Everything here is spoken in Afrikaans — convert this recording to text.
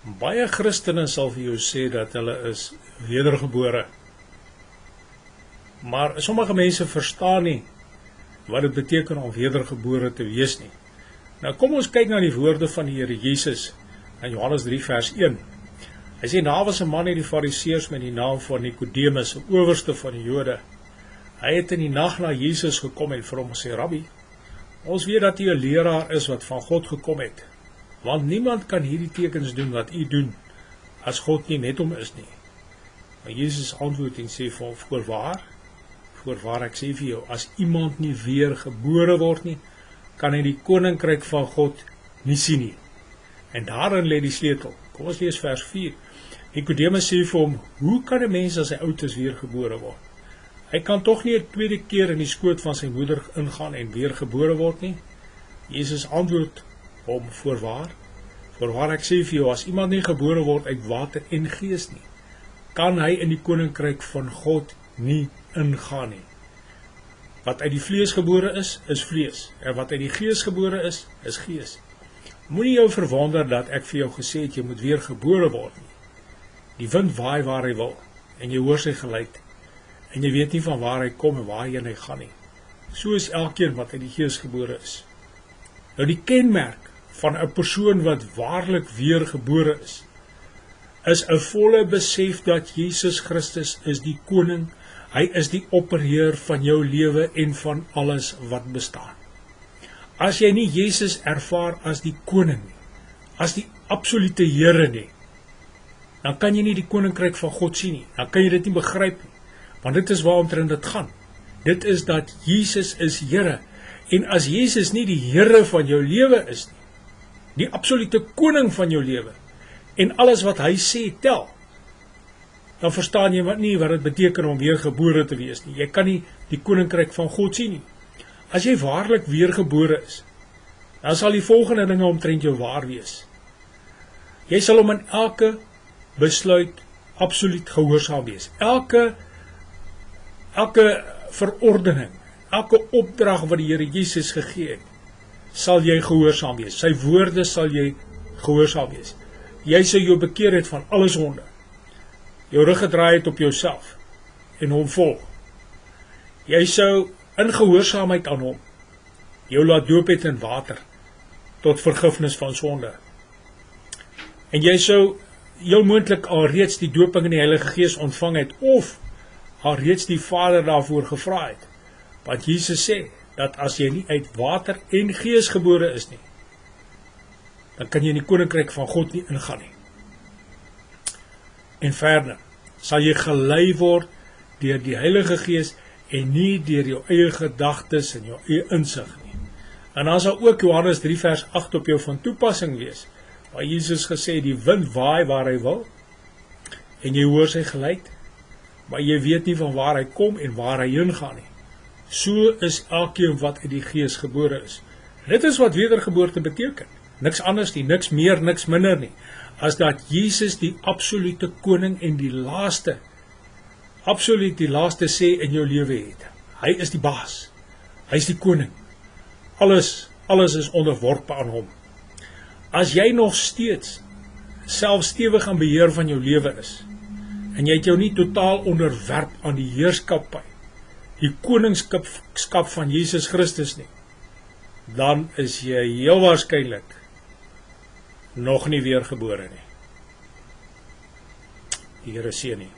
Baie Christene sal vir jou sê dat hulle is wedergebore. Maar sommige mense verstaan nie wat dit beteken om wedergebore te wees nie. Nou kom ons kyk na die woorde van die Here Jesus in Johannes 3 vers 1. Hy sê, daar was 'n man uit die Fariseërs met die naam van Nikodemus, 'n owerste van die Jode. Hy het in die nag na Jesus gekom en vir hom gesê, Rabbi, ons weet dat u 'n leraar is wat van God gekom het, want niemand kan hierdie tekens doen wat u doen, as God nie met hom is nie. Maar Jesus antwoord en sê vir hom, voorwaar ek sê vir jou, as iemand nie weer gebore word nie, kan hy die koninkryk van God nie sien nie. En daarin lê die sleutel. Kom ons lees vers 4. Nikodemus sê vir hom, hoe kan 'n mens as hy oud is weer gebore word? Hy kan tog nie 'n tweede keer in die skoot van sy moeder ingaan en weer gebore word nie? Jesus antwoord hom, voorwaar ek sê vir jou, as iemand nie gebore word uit water en gees nie, kan hy in die koninkryk van God nie ingaan nie. Wat uit die vlees gebore is vlees, en wat uit die gees gebore is gees. Moenie jou verwonder dat ek vir jou gesê het, jy moet weer gebore word nie. Die wind waai waar hy wil, en jy hoor sy geluid, en jy weet nie van waar hy kom en waarheen hy gaan nie. So is elkeen wat uit die gees gebore is. Nou die kenmerk van 'n persoon wat waarlik weer gebore is 'n volle besef dat Jesus Christus is die koning, hy is die opperheer van jou lewe en van alles wat bestaan. As jy nie Jesus ervaar as die koning nie, as die absolute Here nie, dan kan jy nie die koninkryk van God sien nie, dan kan jy dit nie begryp nie, want dit is waaromtrent dit gaan. Dit is dat Jesus is Here, en as Jesus nie die Here van jou lewe is nie, die absolute koning van jou lewe, en alles wat hy sê tel, dan verstaan jy nie wat dit beteken om weer gebore te wees nie. Jy kan nie die koninkryk van God sien nie. As jy waarlik weer gebore is, dan sal die volgende dinge omtrent jou waar wees. Jy sal hom in elke besluit absoluut gehoorsaam wees. Elke verordening, elke opdrag wat die Here Jesus gegee het, sal jy gehoorsaam wees. Sy woorde sal jy gehoorsaam wees. Jy sal jou bekeer het van alle sonde, jou rug gedraai het op jouself en hom volg. Jy sou in gehoorsaamheid aan hom jou laat doop het in water tot vergifnis van sonde. En jy sou heel moontlik al reeds die dooping in die Heilige Gees ontvang het, of al reeds die Vader daarvoor gevra het. Want Jesus sê dat as jy nie uit water en gees gebore is nie, dan kan jy in die koninkryk van God nie ingaan nie. En verder sal jy gelei word deur die Heilige Gees en nie deur jou eie gedagtes en jou eie insig nie. En dan sal ook Johannes 3 vers 8 op jou van toepassing wees, waar Jesus gesê, die wind waai waar hy wil, en jy hoor sy geluid, maar jy weet nie van waar hy kom en waar hy heen gaan nie. So is elkeen wat uit die Gees gebore is. Dit is wat wedergeboorte beteken. Niks anders nie, niks meer, niks minder nie, as dat Jesus die absolute koning en die laaste sê in jou lewe het. Hy is die baas, hy is die koning. Alles is onderworpe aan hom. As jy nog steeds self stewig aan beheer van jou lewe is, en jy het jou nie totaal onderwerp aan die heerskappy, die koningskap van Jesus Christus nie, dan is jy heel waarskynlik nog nie weergebore nie. Die Here seën nie.